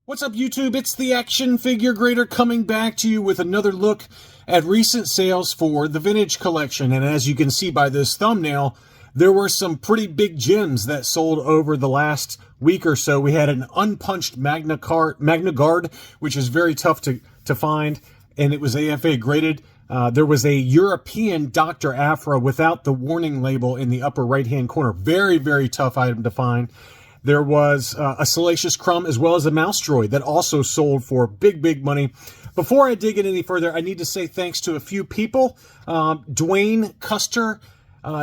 What's up, YouTube? It's the Action Figure Grader coming back to you with another look at recent sales for the Vintage Collection. And as you can see by this thumbnail, there were some pretty big gems that sold over the last week or so. We had an unpunched Magna Guard, which is very tough to find, and it was AFA graded. There was a European Dr. Aphra without the warning label in the upper right-hand corner. Very, very tough item to find. There was a Salacious Crumb as well as a mouse droid that also sold for big money. Before I dig in any further, I need to say thanks to a few people. Dwayne Custer,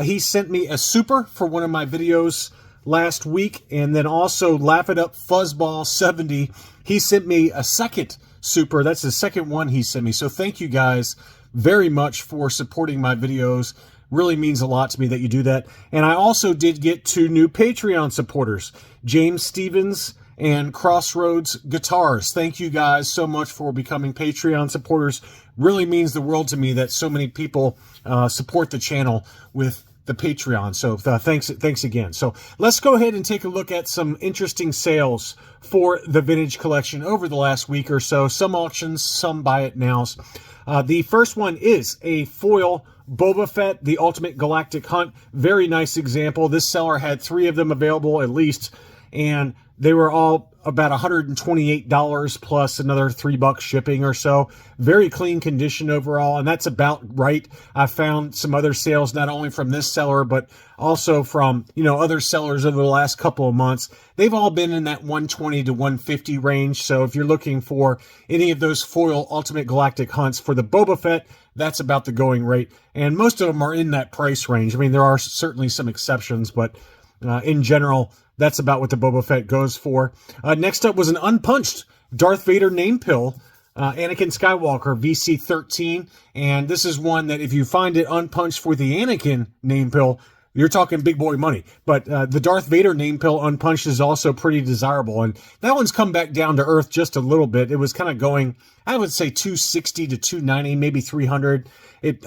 he sent me a super for one of my videos last week. And then also Laugh It Up Fuzzball 70, he sent me a second super. That's the second one he sent me. So thank you guys very much for supporting my videos. Really means a lot to me that you do that. And I also did get 2 new Patreon supporters, James Stevens and Crossroads Guitars. Thank you guys so much for becoming Patreon supporters. Really means the world to me that so many people support the channel with the Patreon. So thanks again. So let's go ahead and take a look at some interesting sales for the Vintage Collection over the last week or so. Some auctions, some buy it nows. The first one is a foil Boba Fett, the Ultimate Galactic Hunt. Very nice example. This seller had 3 of them available at least, and they were all about $128 plus another $3 shipping or so. Very clean condition overall, and that's about right. I found some other sales not only from this seller, but also from, other sellers over the last couple of months. They've all been in that 120 to 150 range. So if you're looking for any of those foil Ultimate Galactic Hunts for the Boba Fett, that's about the going rate. And most of them are in that price range. I mean, there are certainly some exceptions, but in general, that's about what the Boba Fett goes for. Next up was an unpunched Darth Vader name pill, Anakin Skywalker VC13. And this is one that if you find it unpunched for the Anakin name pill, you're talking big boy money. But the Darth Vader name pill unpunched is also pretty desirable. And that one's come back down to earth just a little bit. It was kind of going, I would say, $260 to $290, maybe $300.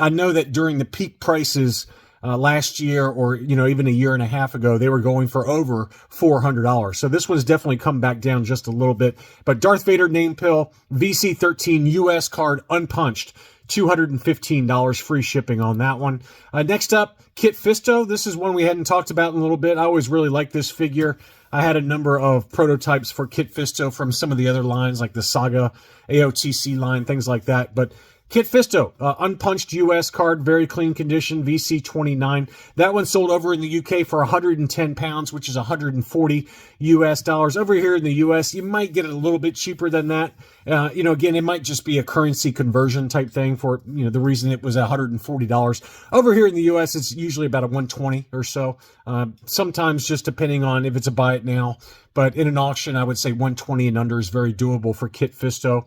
I know that during the peak prices last year, or even a year and a half ago, they were going for over $400. So this one's definitely come back down just a little bit. But Darth Vader name pill, VC13 US card unpunched, $215 free shipping on that one. Next up, Kit Fisto. This is one we hadn't talked about in a little bit. I always really like this figure. I had a number of prototypes for Kit Fisto from some of the other lines, like the Saga AOTC line, things like that. But Kit Fisto, unpunched US card, very clean condition, VC29. That one sold over in the UK for 110 pounds, which is 140 US dollars. Over here in the US, you might get it a little bit cheaper than that. Again, it might just be a currency conversion type thing for, the reason it was $140. Over here in the US, it's usually about a 120 or so. Sometimes just depending on if it's a buy it now. But in an auction, I would say 120 and under is very doable for Kit Fisto.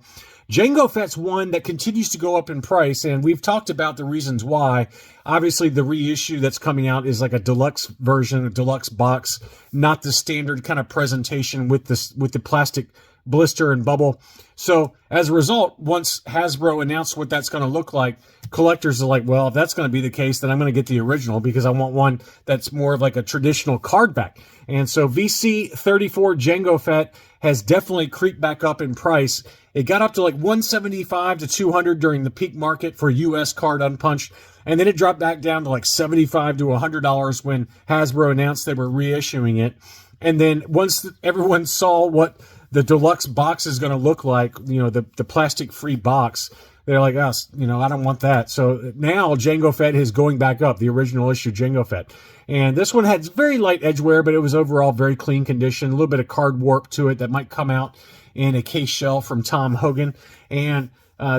Jango Fett's one that continues to go up in price, and we've talked about the reasons why. Obviously, the reissue that's coming out is like a deluxe version, a deluxe box, not the standard kind of presentation with the plastic blister and bubble. So as a result, once Hasbro announced what that's going to look like, collectors are like, well, if that's going to be the case, then I'm going to get the original because I want one that's more of like a traditional card back. And so VC34 Jango Fett has definitely creeped back up in price. It got up to like $175 to $200 during the peak market for US card unpunched. And then it dropped back down to like $75 to $100 when Hasbro announced they were reissuing it. And then once everyone saw what the deluxe box is going to look like, the plastic-free box, they're like, I don't want that. So now Jango Fett is going back up, the original issue Jango Fett. And this one had very light edge wear, but it was overall very clean condition. A little bit of card warp to it that might come out in a case shell from Tom Hogan. And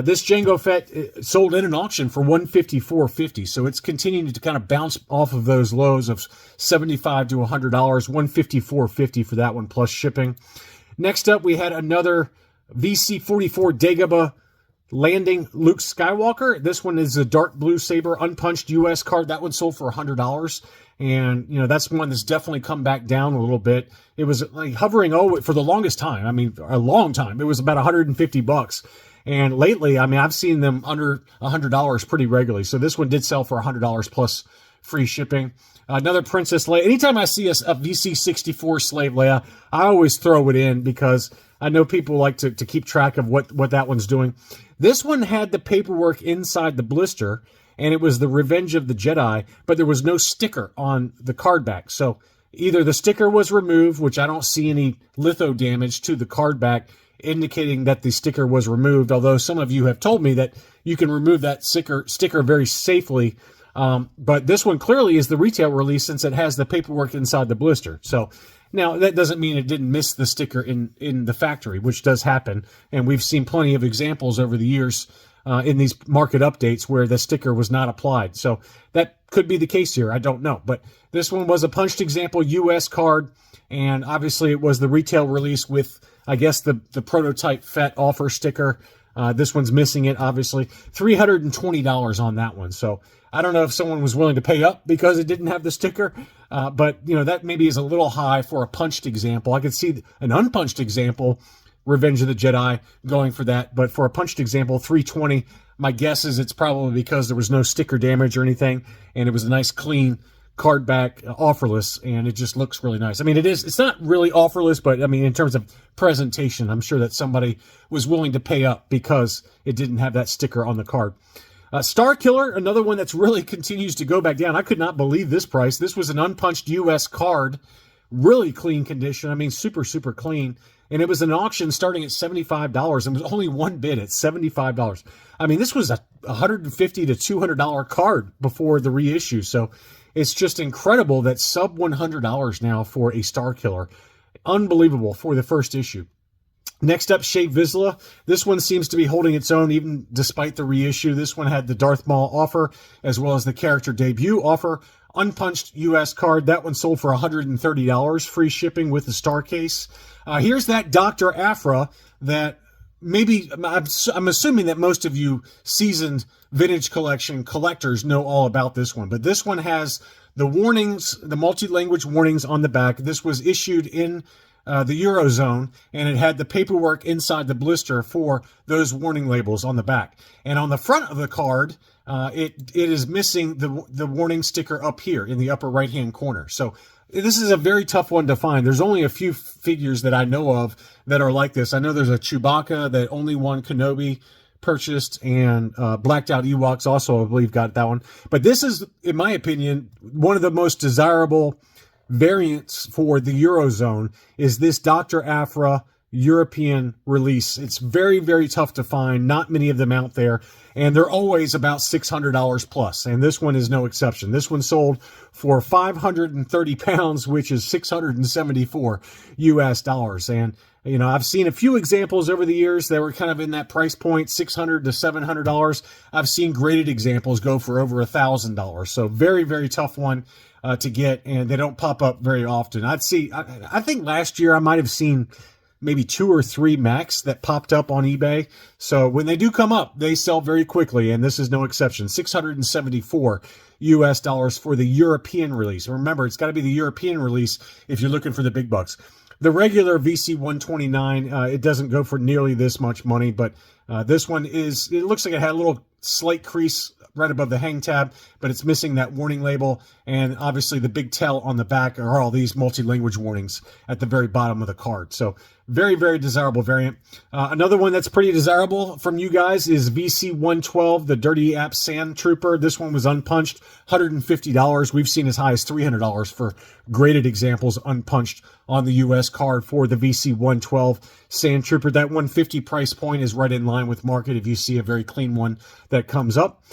this Jango Fett sold in an auction for $154.50. So it's continuing to kind of bounce off of those lows of $75 to $100, $154.50 for that one plus shipping. Next up, we had another VC44 Dagobah Landing Luke Skywalker. This one is a dark blue saber unpunched US card. That one sold for $100. And, that's one that's definitely come back down a little bit. It was like hovering for the longest time. I mean, a long time. It was about $150. And lately, I've seen them under $100 pretty regularly. So this one did sell for $100 plus free shipping. Another Princess Leia. Anytime I see a VC64 Slave Leia, I always throw it in because I know people like to keep track of what that one's doing. This one had the paperwork inside the blister, and it was the Revenge of the Jedi, but there was no sticker on the card back. So either the sticker was removed, which I don't see any litho damage to the card back, indicating that the sticker was removed, although some of you have told me that you can remove that sticker very safely. But this one clearly is the retail release since it has the paperwork inside the blister. So now that doesn't mean it didn't miss the sticker in the factory, which does happen. And we've seen plenty of examples over the years in these market updates where the sticker was not applied. So that could be the case here. I don't know. But this one was a punched example US card. And obviously it was the retail release with, I guess, the prototype FET offer sticker. This one's missing it, obviously. $320 on that one. So I don't know if someone was willing to pay up because it didn't have the sticker. But, that maybe is a little high for a punched example. I could see an unpunched example, Revenge of the Jedi, going for that. But for a punched example, $320, my guess is it's probably because there was no sticker damage or anything. And it was a nice, clean card back, offerless, and it just looks really nice. I mean, it's not really offerless, but I mean, in terms of presentation, I'm sure that somebody was willing to pay up because it didn't have that sticker on the card. Star Killer, another one that's really continues to go back down. I could not believe this price. This was an unpunched US card, really clean condition. I mean, super, super clean. And it was an auction starting at $75, and was only one bid at $75. I mean, this was a $150 to $200 card before the reissue. So it's just incredible that sub $100 now for a Star Killer. Unbelievable for the first issue. Next up, Shea Vizsla. This one seems to be holding its own even despite the reissue. This one had the Darth Maul offer as well as the character debut offer. Unpunched US card. That one sold for $130. Free shipping with the star case. Here's that Dr. Aphra that maybe, I'm assuming that most of you seasoned vintage collection collectors know all about this one. But this one has the warnings, the multi-language warnings on the back. This was issued in the Eurozone, and it had the paperwork inside the blister for those warning labels on the back. And on the front of the card, it is missing the warning sticker up here in the upper right-hand corner. So this is a very tough one to find. There's only a few figures that I know of that are like this. I know there's a Chewbacca that only one Kenobi purchased, and Blacked Out Ewoks also, I believe, got that one. But this is, in my opinion, one of the most desirable variants for the Eurozone is this Dr. Aphra European release. It's very, very tough to find. Not many of them out there. And they're always about $600 plus. And this one is no exception. This one sold for 530 pounds, which is 674 US dollars. And, I've seen a few examples over the years that were kind of in that price point, $600 to $700. I've seen graded examples go for over $1,000. So very, very tough one to get. And they don't pop up very often. I think last year I might have seen maybe 2 or 3 max that popped up on eBay. So when they do come up, they sell very quickly, and this is no exception. $674 US dollars for the European release. Remember, it's got to be the European release if you're looking for the big bucks. The regular VC 129, it doesn't go for nearly this much money, but this one it looks like it had a little slight crease right above the hang tab, but it's missing that warning label. And obviously the big tell on the back are all these multi-language warnings at the very bottom of the card. So very, very desirable variant. Another one that's pretty desirable from you guys is VC 112, the Dirty App Sand Trooper. This one was unpunched, $150. We've seen as high as $300 for graded examples unpunched on the US card for the VC 112 Sand Trooper. That 150 price point is right in line with market if you see a very clean one that comes up.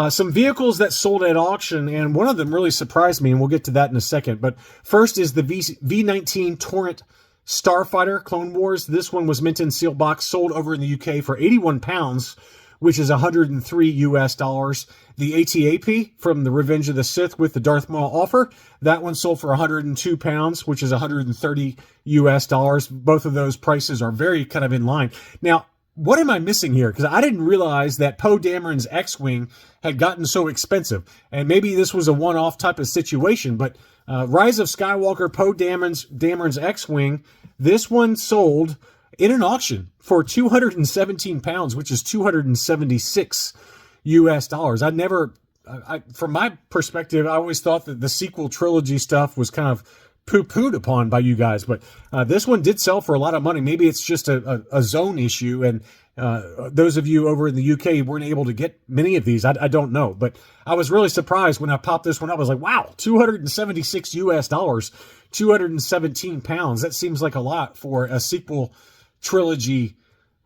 Some vehicles that sold at auction, and one of them really surprised me, and we'll get to that in a second. But first is the V19 Torrent Starfighter Clone Wars. This one was mint in seal box, sold over in the UK for 81 pounds, which is 103 US dollars. The AT-AP from the Revenge of the Sith with the Darth Maul offer, that one sold for 102 pounds, which is 130 US dollars. Both of those prices are very kind of in line. Now, what am I missing here? Because I didn't realize that Poe Dameron's X-Wing had gotten so expensive. And maybe this was a one-off type of situation, but Rise of Skywalker Poe Dameron's X-Wing, this one sold in an auction for 217 pounds, which is 276 US dollars. From my perspective, I always thought that the sequel trilogy stuff was kind of poo-pooed upon by you guys, but this one did sell for a lot of money. Maybe it's just a zone issue, and those of you over in the UK weren't able to get many of these. I don't know, but I was really surprised when I popped this one up. I was like, wow, $276 US, 217 pounds. That seems like a lot for a sequel trilogy,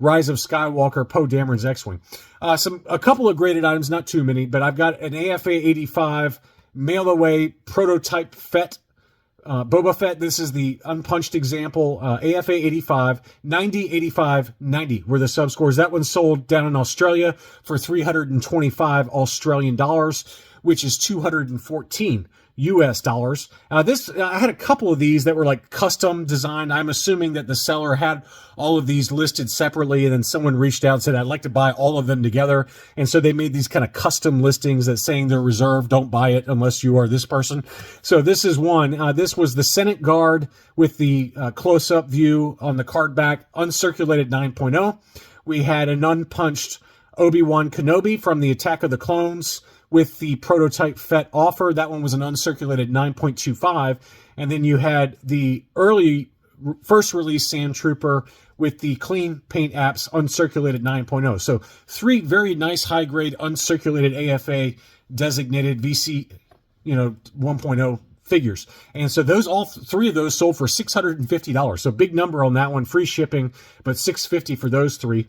Rise of Skywalker, Poe Dameron's X-Wing. A couple of graded items, not too many, but I've got an AFA 85 mail-away prototype Fett, Boba Fett. This is the unpunched example. AFA 85, 90, 85, 90 were the subscores. That one sold down in Australia for 325 Australian dollars, which is 214 US dollars. I had a couple of these that were like custom designed. I'm assuming that the seller had all of these listed separately, and then someone reached out and said, I'd like to buy all of them together. And so they made these kind of custom listings that saying they're reserved. Don't buy it unless you are this person. So this is one. This was the Senate Guard with the close-up view on the card back, uncirculated 9.0. We had an unpunched Obi-Wan Kenobi from the Attack of the Clones with the prototype Fett offer. That one was an uncirculated 9.25. And then you had the early first release Sand Trooper with the clean paint apps uncirculated 9.0. So 3 very nice high grade uncirculated AFA designated VC, 1.0 figures. And so all 3 of those sold for $650. So big number on that one, free shipping, but $650 for those 3.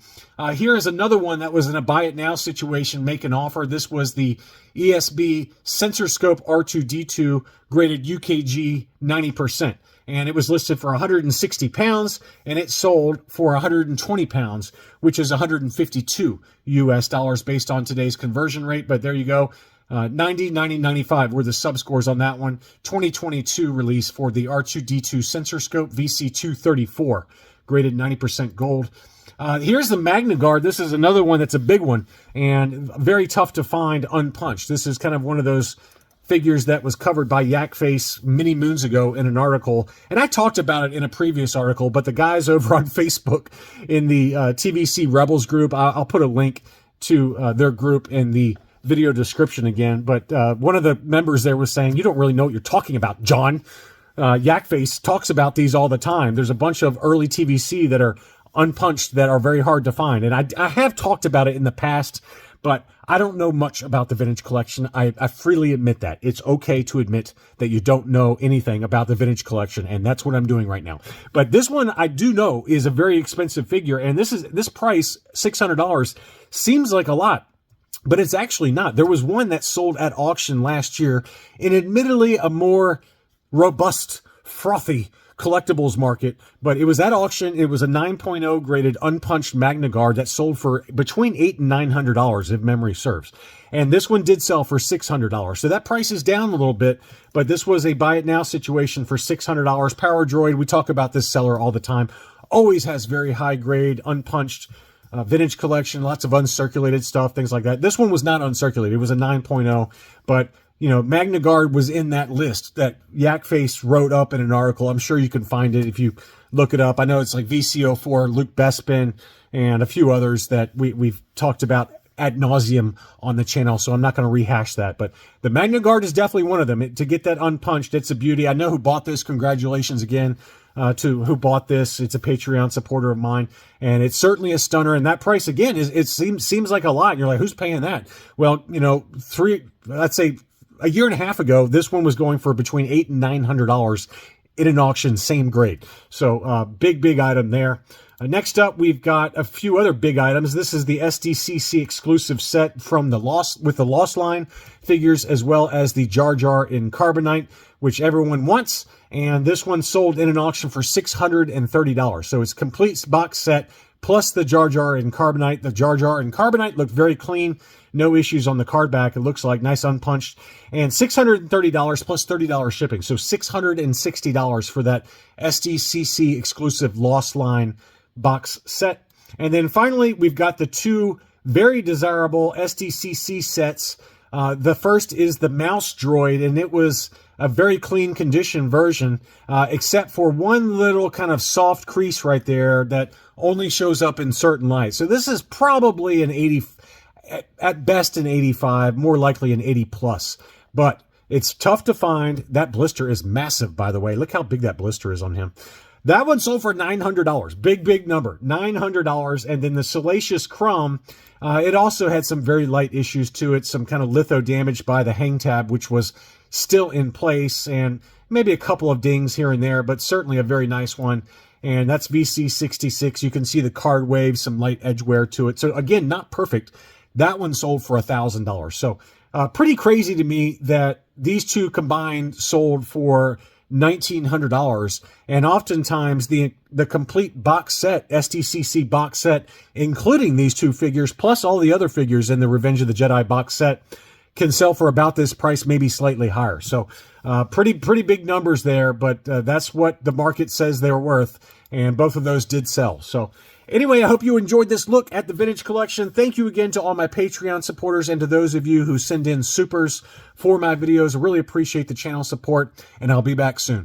Here is another one that was in a buy it now situation, make an offer. This was the ESB Sensor Scope R2D2 graded UKG 90%. And it was listed for 160 pounds, and it sold for 120 pounds, which is 152 US dollars based on today's conversion rate. But there you go. 90, 90, 95 were the subscores on that one. 2022 release for the R2D2 Sensor Scope VC234, graded 90% gold. Here's the Magna Guard. This is another one that's a big one and very tough to find unpunched. This is kind of one of those figures that was covered by Yakface many moons ago in an article. And I talked about it in a previous article, but the guys over on Facebook in the TVC Rebels group, I'll put a link to their group in the video description again. But one of the members there was saying, you don't really know what you're talking about, John. Yakface talks about these all the time. There's a bunch of early TVC that are unpunched that are very hard to find. And I have talked about it in the past, but I don't know much about the vintage collection. I freely admit that. It's okay to admit that you don't know anything about the vintage collection, and that's what I'm doing right now. But this one I do know is a very expensive figure, and this price, $600, seems like a lot, but it's actually not. There was one that sold at auction last year in admittedly a more robust, frothy collectibles market, but it was at auction. It was a 9.0 graded unpunched Magna Guard that sold for between $800 and $900 if memory serves. And this one did sell for $600. So that price is down a little bit, but this was a buy it now situation for $600. Power Droid, we talk about this seller all the time, always has very high grade unpunched vintage collection, lots of uncirculated stuff, things like that. This one was not uncirculated. It was a 9.0, but Magna Guard was in that list that Yakface wrote up in an article. I'm sure you can find it if you look it up. I know it's like VCO4, Luke Bespin, and a few others that we've talked about ad nauseum on the channel, so I'm not going to rehash that. But the Magna Guard is definitely one of them. To get that unpunched, it's a beauty. I know who bought this. Congratulations again to who bought this. It's a Patreon supporter of mine, and it's certainly a stunner. And that price, again, it seems like a lot. You're like, who's paying that? Well, let's say a year and a half ago, this one was going for between $800 and $900 in an auction, same grade. So big item there. Next up, we've got a few other big items. This is the SDCC exclusive set from with the Lost Line figures, as well as the Jar Jar in Carbonite, which everyone wants. And this one sold in an auction for $630. So it's complete box set plus the Jar Jar in Carbonite. The Jar Jar in Carbonite looked very clean. No issues on the card back. It looks like nice unpunched. And $630 plus $30 shipping. So $660 for that SDCC exclusive Lost Line box set. And then finally, we've got the 2 very desirable SDCC sets. The first is the Mouse Droid, and it was a very clean condition version, except for one little kind of soft crease right there that only shows up in certain lights. So this is probably an 80, at best an 85, more likely an 80 plus. But It's tough to find. That blister is massive, by the way. Look how big that blister is on him. That one sold for $900. Big number. $900. And then the Salacious Crumb, it also had some very light issues to it. Some kind of litho damage by the hang tab, which was still in place. And maybe a couple of dings here and there, but certainly a very nice one. And that's VC66. You can see the card waves, some light edge wear to it. So again, not perfect. That one sold for $1,000. So pretty crazy to me that these two combined sold for $1,900, and oftentimes the complete box set, SDCC box set, including these two figures, plus all the other figures in the Revenge of the Jedi box set, can sell for about this price, maybe slightly higher. So pretty big numbers there, but that's what the market says they're worth, and both of those did sell. So anyway, I hope you enjoyed this look at the vintage collection. Thank you again to all my Patreon supporters and to those of you who send in supers for my videos. I really appreciate the channel support, and I'll be back soon.